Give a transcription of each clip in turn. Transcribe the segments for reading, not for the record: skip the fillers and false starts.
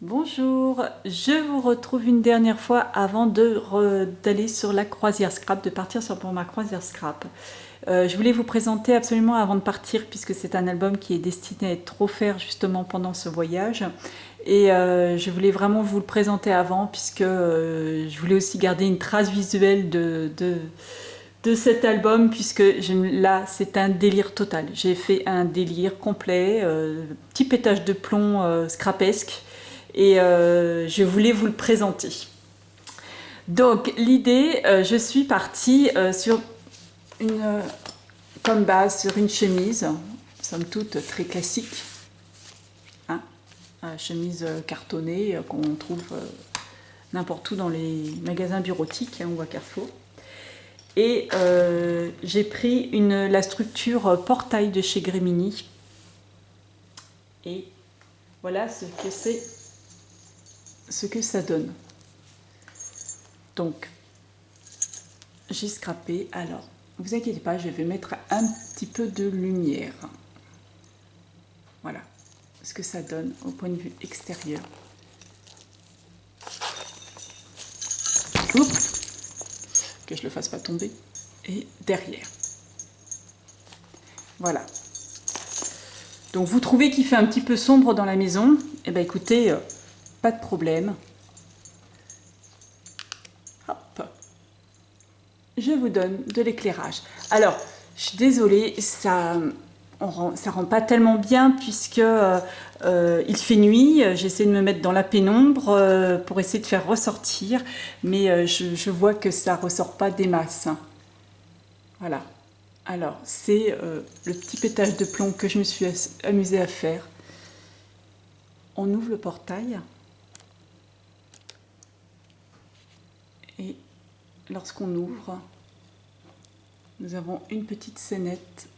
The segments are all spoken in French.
Bonjour, je vous retrouve une dernière fois avant d'aller sur la croisière scrap, de partir pour ma croisière scrap. Je voulais vous présenter absolument avant de partir, puisque c'est un album qui est destiné à être offert justement pendant ce voyage. Et je voulais vraiment vous le présenter avant, puisque je voulais aussi garder une trace visuelle de cet album, puisque là c'est un délire total. J'ai fait un délire complet, petit pétage de plomb scrapesque, et je voulais vous le présenter. Donc l'idée, je suis partie sur une, comme base sur une chemise, somme toute très classique, hein, chemise cartonnée qu'on trouve n'importe où dans les magasins bureautiques, hein, ou à Carrefour. Et j'ai pris la structure portail de chez Grémini. Et voilà ce que ça donne. Donc, j'ai scrapé. Alors, vous inquiétez pas, je vais mettre un petit peu de lumière. Voilà ce que ça donne au point de vue extérieur. Oups, que je le fasse pas tomber. Et derrière. Voilà. Donc vous trouvez qu'il fait un petit peu sombre dans la maison? Eh bien écoutez, pas de problème. Hop. Je vous donne de l'éclairage. Alors, je suis désolée, ça rend pas tellement bien puisque il fait nuit. J'essaie de me mettre dans la pénombre pour essayer de faire ressortir, mais je vois que ça ressort pas des masses. Voilà. Alors, c'est le petit pétage de plomb que je me suis amusée à faire. On ouvre le portail. Et lorsqu'on ouvre, nous avons une petite scénette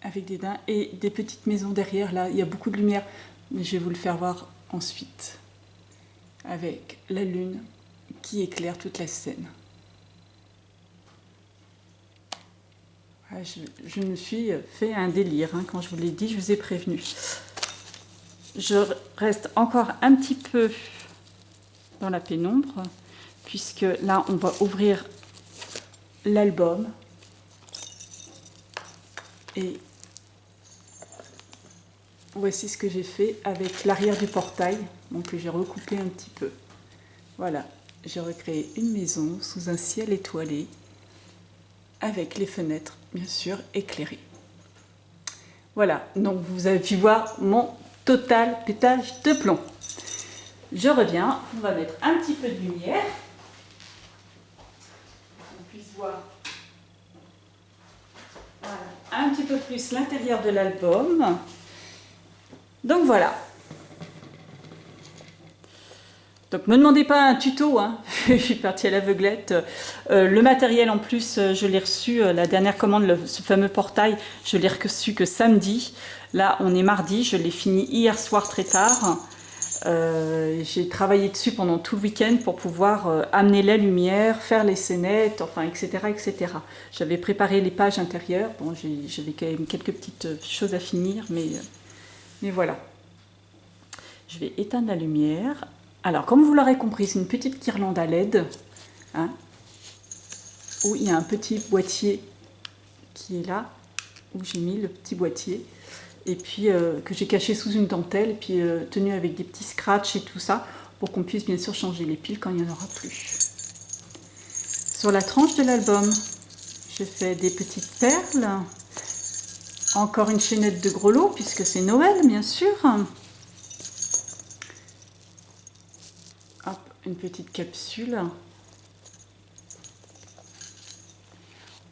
avec des daims et des petites maisons derrière. Là, il y a beaucoup de lumière, mais je vais vous le faire voir ensuite. Avec la lune qui éclaire toute la scène. Je me suis fait un délire, hein, quand je vous l'ai dit, je vous ai prévenu. Je reste encore un petit peu dans la pénombre, puisque là, on va ouvrir l'album. Et voici ce que j'ai fait avec l'arrière du portail, donc j'ai recoupé un petit peu. Voilà, j'ai recréé une maison sous un ciel étoilé, avec les fenêtres, bien sûr, éclairées. Voilà, donc vous avez pu voir mon total pétage de plomb. Je reviens, on va mettre un petit peu de lumière, pour qu'on puisse voir, voilà, un petit peu plus l'intérieur de l'album. Donc voilà. Donc me demandez pas un tuto, hein. Je suis partie à l'aveuglette. Le matériel en plus, je l'ai reçu, la dernière commande, ce fameux portail, je l'ai reçu que samedi. Là, on est mardi, je l'ai fini hier soir très tard. J'ai travaillé dessus pendant tout le week-end pour pouvoir amener la lumière, faire les scénettes, enfin, etc., etc. J'avais préparé les pages intérieures. Bon, j'avais quand même quelques petites choses à finir, mais voilà. Je vais éteindre la lumière. Alors, comme vous l'aurez compris, c'est une petite guirlande à LED, hein, où il y a un petit boîtier qui est là, où j'ai mis le petit boîtier, et puis que j'ai caché sous une dentelle, et puis tenu avec des petits scratchs et tout ça, pour qu'on puisse bien sûr changer les piles quand il n'y en aura plus. Sur la tranche de l'album, je fais des petites perles, encore une chaînette de grelots, puisque c'est Noël, bien sûr. Hop, une petite capsule.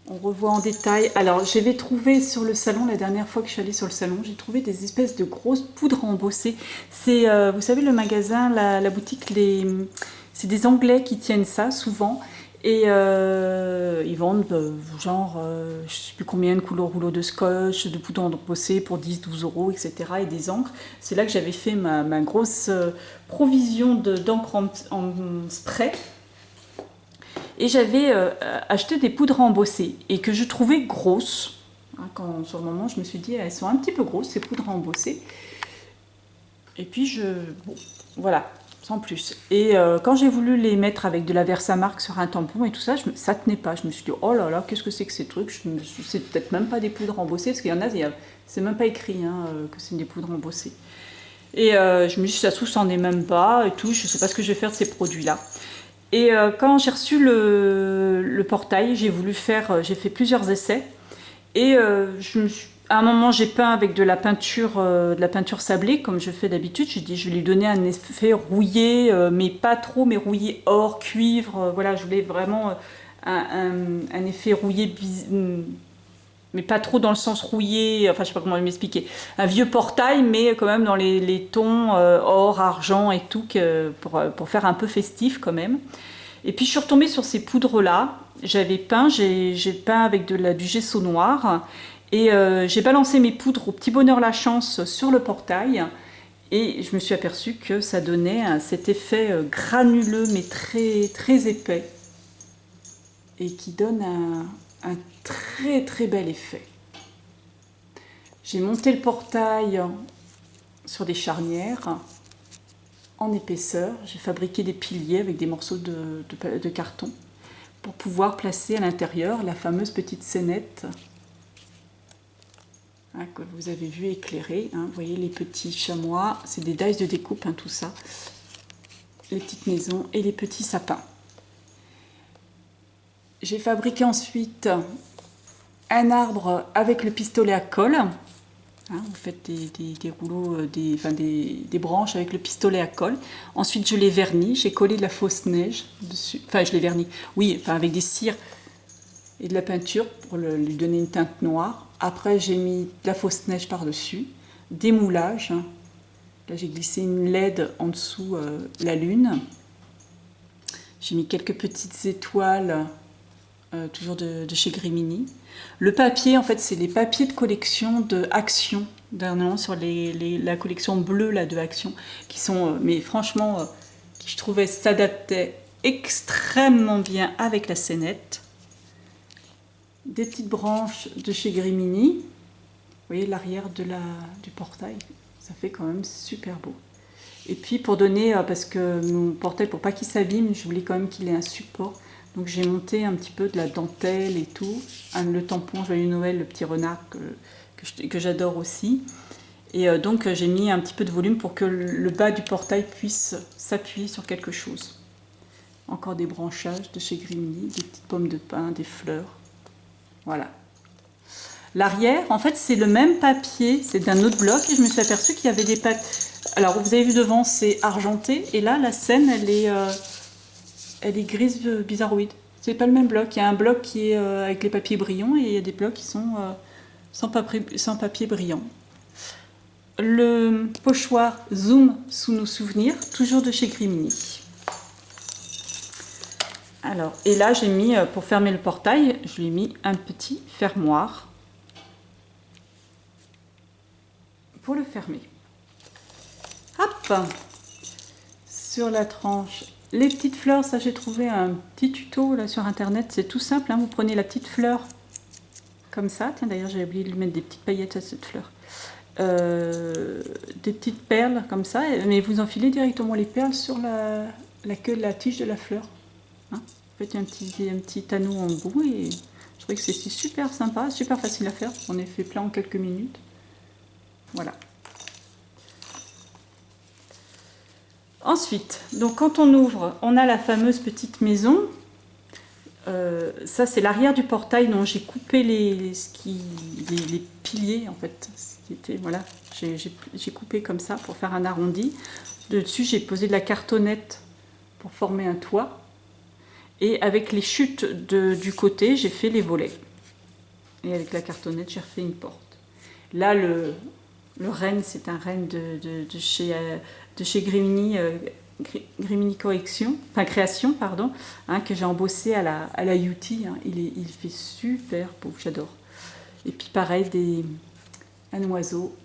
On revoit en détail. Alors, j'avais trouvé sur le salon, la dernière fois que je suis allée sur le salon, j'ai trouvé des espèces de grosses poudres embossées. C'est, vous savez, le magasin, la boutique, c'est des Anglais qui tiennent ça souvent. Et ils vendent genre, je sais plus combien de rouleaux de scotch, de poudre embossée pour 10-12 euros, etc. et des encres. C'est là que j'avais fait ma grosse provision d'encre en spray. Et j'avais acheté des poudres embossées et que je trouvais grosses. Hein, sur le moment, je me suis dit, elles sont un petit peu grosses, ces poudres embossées. Et puis bon, voilà, sans plus. Et quand j'ai voulu les mettre avec de la Versamark sur un tampon et tout ça, ça tenait pas. Je me suis dit, oh là là, qu'est-ce que c'est que ces trucs? C'est peut-être même pas des poudres embossées, parce qu'il y en a, c'est même pas écrit hein, que c'est des poudres embossées. Et je me suis dit, ça se trouve, c'en est même pas et tout. Je sais pas ce que je vais faire de ces produits-là. Et quand j'ai reçu le portail, j'ai fait plusieurs essais. Et à un moment, j'ai peint avec de la peinture sablée, comme je fais d'habitude. J'ai dit, je vais lui donner un effet rouillé, mais pas trop, mais rouillé or, cuivre. Voilà, je voulais vraiment un effet rouillé, mais pas trop dans le sens rouillé, enfin je sais pas comment m'expliquer. Un vieux portail, mais quand même dans les tons or, argent et tout, pour faire un peu festif quand même. Et puis je suis retombée sur ces poudres-là. J'ai peint avec du gesso noir. Et j'ai balancé mes poudres au petit bonheur la chance sur le portail. Et je me suis aperçue que ça donnait cet effet granuleux, mais très, très épais. Et qui donne un très, très bel effet. J'ai monté le portail sur des charnières en épaisseur. J'ai fabriqué des piliers avec des morceaux de carton pour pouvoir placer à l'intérieur la fameuse petite scénette que vous avez vu éclairée. Vous voyez les petits chamois, c'est des dies de découpe, tout ça. Les petites maisons et les petits sapins. J'ai fabriqué ensuite un arbre avec le pistolet à colle. Vous faites des rouleaux, des branches avec le pistolet à colle. Ensuite, je l'ai verni. J'ai collé de la fausse neige dessus. Enfin, je l'ai verni. Oui, avec des cires et de la peinture pour lui donner une teinte noire. Après, j'ai mis de la fausse neige par-dessus. Des moulages. Là, j'ai glissé une LED en dessous la lune. J'ai mis quelques petites étoiles, toujours de chez Grimini. Le papier, en fait, c'est les papiers de collection de Action, dernièrement sur la collection bleue là, de Action, qui sont, mais franchement, qui je trouvais s'adaptaient extrêmement bien avec la scénette. Des petites branches de chez Grimini. Vous voyez l'arrière du portail, ça fait quand même super beau. Et puis pour donner, parce que mon portail, pour pas qu'il s'abîme, je voulais quand même qu'il ait un support. Donc j'ai monté un petit peu de la dentelle et tout. Le tampon Joyeux Noël, le petit renard que j'adore aussi. Et donc j'ai mis un petit peu de volume pour que le bas du portail puisse s'appuyer sur quelque chose. Encore des branchages de chez Grimini, des petites pommes de pin, des fleurs. Voilà. L'arrière, en fait, c'est le même papier, c'est d'un autre bloc. Et je me suis aperçue qu'il y avait des papiers. Alors, vous avez vu devant, c'est argenté. Et là, la scène, elle est grise bizarroïde. C'est pas le même bloc. Il y a un bloc qui est avec les papiers brillants et il y a des blocs qui sont sans papier brillant. Le pochoir Zoom sous nos souvenirs, toujours de chez Grimini. Alors, et là, j'ai mis, pour fermer le portail, je lui ai mis un petit fermoir pour le fermer. Hop! Sur la tranche, les petites fleurs, ça j'ai trouvé un petit tuto là sur internet, c'est tout simple, vous prenez la petite fleur comme ça, tiens d'ailleurs j'ai oublié de lui mettre des petites paillettes à cette fleur, des petites perles comme ça, mais vous enfilez directement les perles sur la queue de la tige de la fleur. Vous faites un petit anneau en bout et je trouvais que c'était super sympa, super facile à faire, on est fait plein en quelques minutes. Voilà. Ensuite, donc quand on ouvre, on a la fameuse petite maison. Ça, c'est l'arrière du portail dont j'ai coupé les piliers, en fait. Voilà, j'ai coupé comme ça pour faire un arrondi. Dessus, j'ai posé de la cartonnette pour former un toit. Et avec les chutes du côté, j'ai fait les volets. Et avec la cartonnette, j'ai refait une porte. Là, le renne, c'est un renne de chez Grimini, Grimini Création, pardon, que j'ai embossé à la Yuti. Il fait super beau, j'adore. Et puis pareil, un oiseau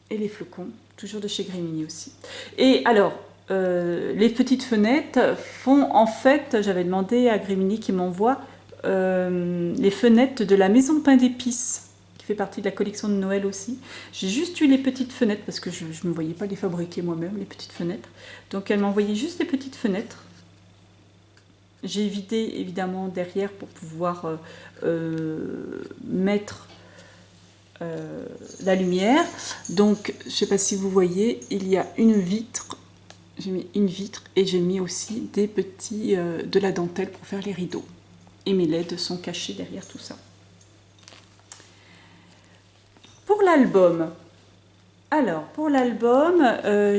et les flocons, toujours de chez Grimini aussi. Et alors, les petites fenêtres font, en fait, j'avais demandé à Grimini qu'il m'envoie les fenêtres de la maison pain d'épices, qui fait partie de la collection de Noël aussi. J'ai juste eu les petites fenêtres, parce que je ne me voyais pas les fabriquer moi-même, les petites fenêtres. Donc elle m'a envoyé juste les petites fenêtres. J'ai vidé évidemment derrière pour pouvoir mettre la lumière. Donc je ne sais pas si vous voyez, il y a une vitre. J'ai mis une vitre et j'ai mis aussi des petits de la dentelle pour faire les rideaux. Et mes LED sont cachés derrière tout ça. Pour l'album, alors pour l'album,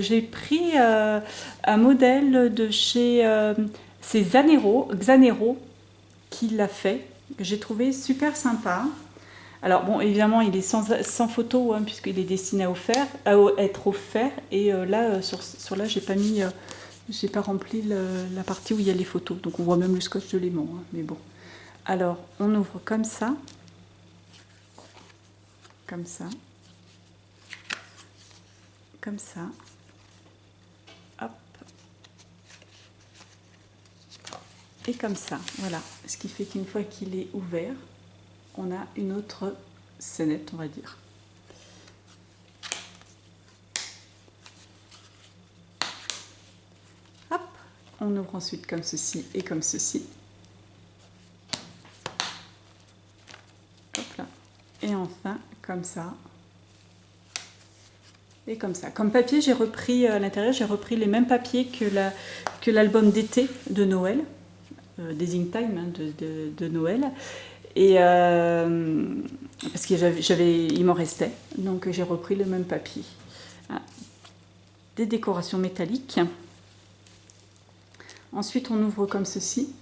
j'ai pris un modèle de chez c'est Xanero qui l'a fait, que j'ai trouvé super sympa. Alors bon, évidemment, il est sans photo hein, puisqu'il est destiné à être offert. Et là, sur là, j'ai pas mis, j'ai pas rempli la partie où il y a les photos. Donc on voit même le scotch de l'aimant. Hein, mais bon. Alors, on ouvre comme ça. Comme ça. Comme ça. Hop. Et comme ça. Voilà. Ce qui fait qu'une fois qu'il est ouvert, on a une autre scénette, on va dire. Hop. On ouvre ensuite comme ceci et comme ceci. Hop là. Et enfin, comme ça. Et comme ça. Comme papier, j'ai repris à l'intérieur, j'ai repris les mêmes papiers que l'album d'été de Noël, des In Time hein, de Noël. Et parce il m'en restait, donc j'ai repris le même papier. Ah, des décorations métalliques. Ensuite, on ouvre comme ceci.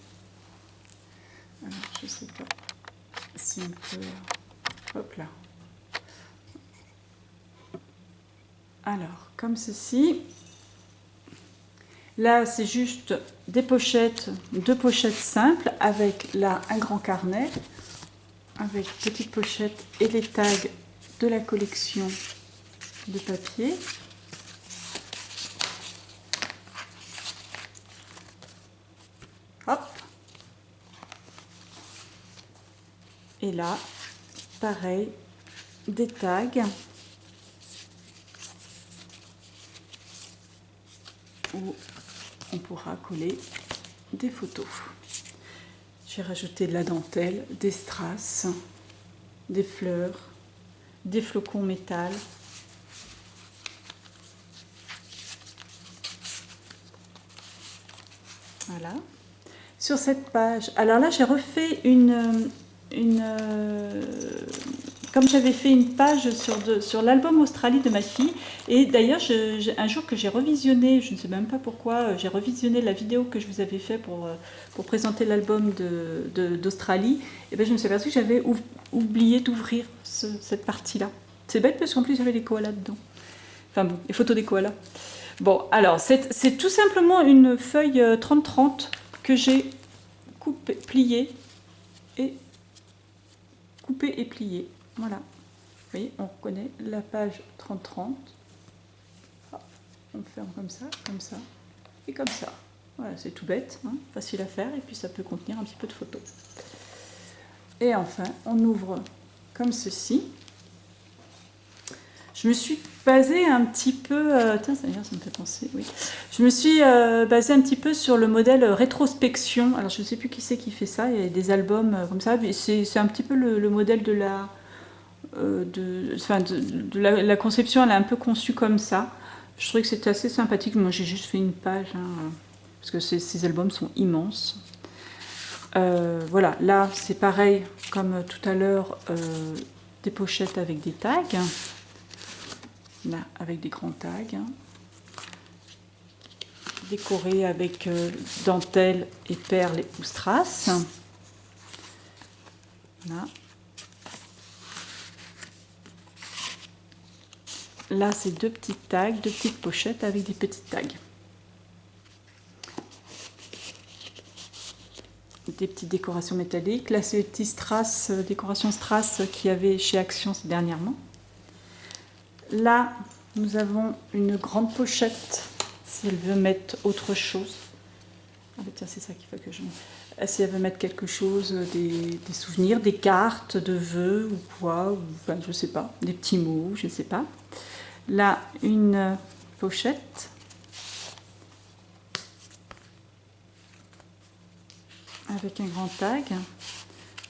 Alors, je ne sais pas si on peut... Hop là. Alors, comme ceci. Là, c'est juste des pochettes, deux pochettes simples, avec là un grand carnet, avec petites pochettes et les tags de la collection de papier. Hop. Et là, pareil, des tags. Où on pourra coller des photos. J'ai rajouté de la dentelle, des strass, des fleurs, des flocons métal. Voilà. Sur cette page, alors là j'ai refait comme j'avais fait une page sur l'album Australie de ma fille, et d'ailleurs un jour que j'ai revisionné, je ne sais même pas pourquoi, j'ai revisionné la vidéo que je vous avais fait pour présenter l'album d'Australie, et bien je me suis aperçue que j'avais oublié d'ouvrir cette partie-là. C'est bête parce qu'en plus j'avais les koalas dedans. Enfin bon, les photos des koalas. Bon, alors c'est tout simplement une feuille 30-30 que j'ai pliée et pliée. Voilà, vous voyez, on reconnaît la page 30-30. On ferme comme ça et comme ça. Voilà, c'est tout bête, hein, facile à faire, et puis ça peut contenir un petit peu de photos. Et enfin, on ouvre comme ceci. Je me suis basée un petit peu... tiens, ça me fait penser, oui. Je me suis basée un petit peu sur le modèle rétrospection. Alors, je ne sais plus qui c'est qui fait ça. Il y a des albums comme ça. C'est un petit peu le modèle de la... la conception, elle est un peu conçue comme ça. Je trouvais que c'était assez sympathique. Moi, j'ai juste fait une page, hein, parce que ces albums sont immenses. Voilà, là, c'est pareil, comme tout à l'heure, des pochettes avec des tags. Là, avec des grands tags. Décorés avec dentelle et perles ou strass. Là. Là, c'est deux petites tags, deux petites pochettes avec des petites tags. Des petites décorations métalliques. Là, c'est les petits strass, décorations strass qu'il y avait chez Action dernièrement. Là, nous avons une grande pochette, si elle veut mettre autre chose. Ah bah tiens, c'est ça qu'il faut que je... Si elle veut mettre quelque chose, des souvenirs, des cartes de vœux ou quoi, ou, enfin, je sais pas, des petits mots, je sais pas. Là, une pochette avec un grand tag.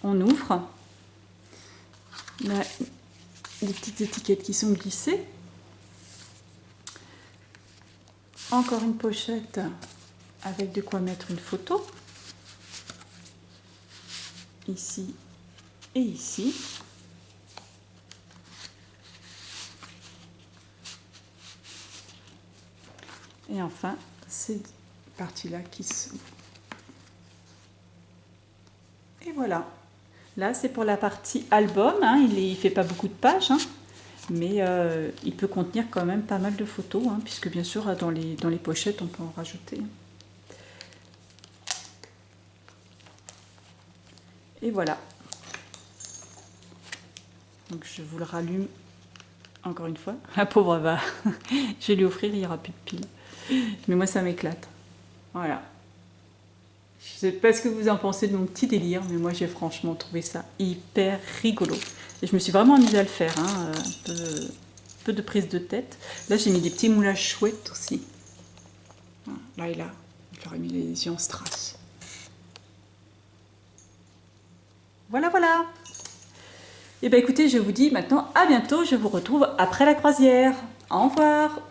On ouvre. Là, des petites étiquettes qui sont glissées. Encore une pochette avec de quoi mettre une photo. Ici et ici. Et enfin, ces parties-là qui s'ouvrent. Et voilà. Là, c'est pour la partie album. Hein. Il ne fait pas beaucoup de pages, hein, mais il peut contenir quand même pas mal de photos, hein, puisque bien sûr, dans les pochettes, on peut en rajouter. Et voilà. Donc, je vous le rallume encore une fois. La pauvre va. Je vais lui offrir, il n'y aura plus de piles. Mais moi, ça m'éclate. Voilà. Je ne sais pas ce que vous en pensez de mon petit délire, mais moi j'ai franchement trouvé ça hyper rigolo. Et je me suis vraiment amusée à le faire, hein, un peu de prise de tête. Là j'ai mis des petits moulages chouettes aussi. Là et là, j'aurais mis les yeux en strass. Voilà, voilà. Et bien écoutez, je vous dis maintenant à bientôt, je vous retrouve après la croisière. Au revoir.